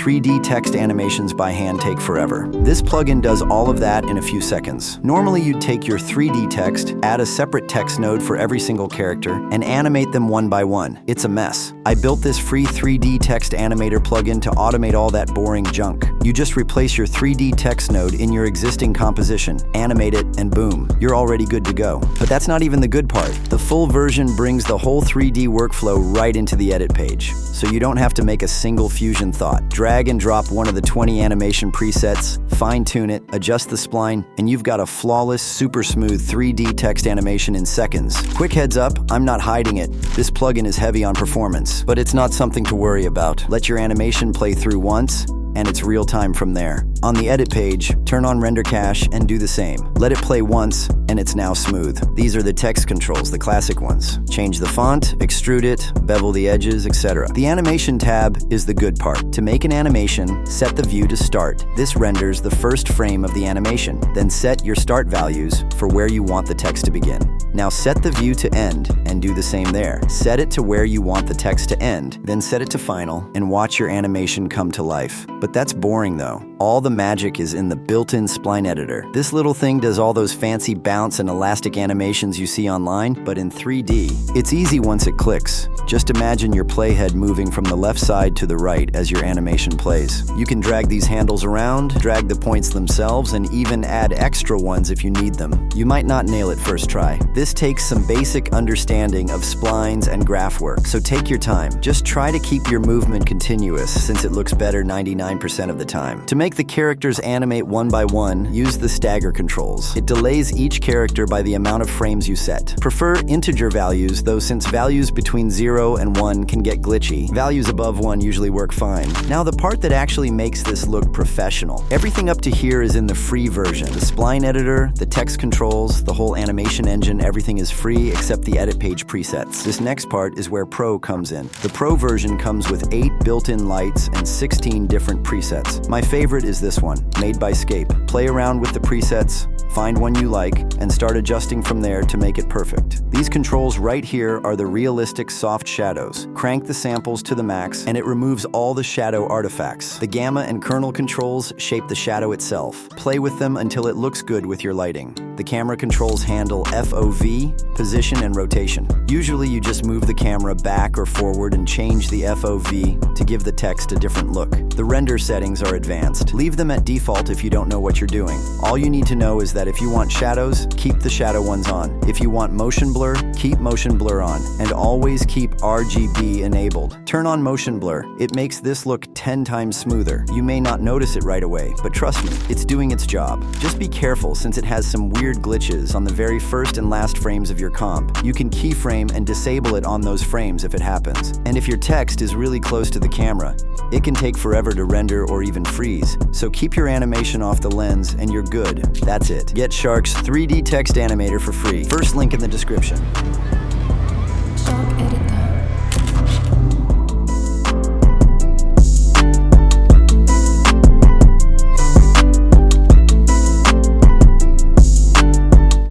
3D text animations by hand take forever. This plugin does all of that in a few seconds. Normally you'd take your 3D text, add a separate text node for every single character, and animate them one by one. It's a mess. I built this free 3D text animator plugin to automate all that boring junk. You just replace your 3D text node in your existing composition, animate it, and boom, you're already good to go. But that's not even the good part. The full version brings the whole 3D workflow right into the edit page, so you don't have to make a single fusion thought. Drag and drop one of the 20 animation presets, fine-tune it, adjust the spline, and you've got a flawless, super smooth 3D text animation in seconds. Quick heads up, I'm not hiding it. This plugin is heavy on performance, but it's not something to worry about. Let your animation play through once, and it's real time from there. On the edit page, turn on render cache and do the same. Let it play once, and it's now smooth. These are the text controls, the classic ones. Change the font, extrude it, bevel the edges, etc. The animation tab is the good part. To make an animation, set the view to start. This renders the first frame of the animation. Then set your start values for where you want the text to begin. Now set the view to end and do the same there. Set it to where you want the text to end, then set it to final and watch your animation come to life. But that's boring though. All the magic is in the built-in Spline Editor. This little thing does all those fancy bounce and elastic animations you see online, but in 3D. It's easy once it clicks. Just imagine your playhead moving from the left side to the right as your animation plays. You can drag these handles around, drag the points themselves, and even add extra ones if you need them. You might not nail it first try. This takes some basic understanding of splines and graph work, so take your time. Just try to keep your movement continuous since it looks better 99% of the time. To make the characters animate one by one, use the stagger controls. It delays each character by the amount of frames you set. Prefer integer values, though since values between 0 and 1 can get glitchy, values above 1 usually work fine. Now the part that actually makes this look professional. Everything up to here is in the free version. The Spline Editor, the text controls, the whole animation engine, everything is free except the edit page presets. This next part is where Pro comes in. The Pro version comes with 8 built-in lights and 16 different presets. My favorite is this one, made by Scape. Play around with the presets, find one you like, and start adjusting from there to make it perfect. These controls right here are the realistic soft shadows. Crank the samples to the max, and it removes all the shadow artifacts. The gamma and kernel controls shape the shadow itself. Play with them until it looks good with your lighting. The camera controls handle FOV, position, and rotation. Usually you just move the camera back or forward and change the FOV to give the text a different look. The render settings are advanced. Leave them at default if you don't know what you're doing. All you need to know is that if you want shadows, keep the shadow ones on. If you want motion blur, keep motion blur on. And always keep RGB enabled. Turn on motion blur. It makes this look 10 times smoother. You may not notice it right away, but trust me, it's doing its job. Just be careful since it has some weird glitches on the very first and last frames of your comp. You can keyframe and disable it on those frames if it happens. And if your text is really close to the camera, it can take forever to render or even freeze. So keep your animation off the lens and you're good. That's it. Get Shark's 3D text animator for free. First link in the description.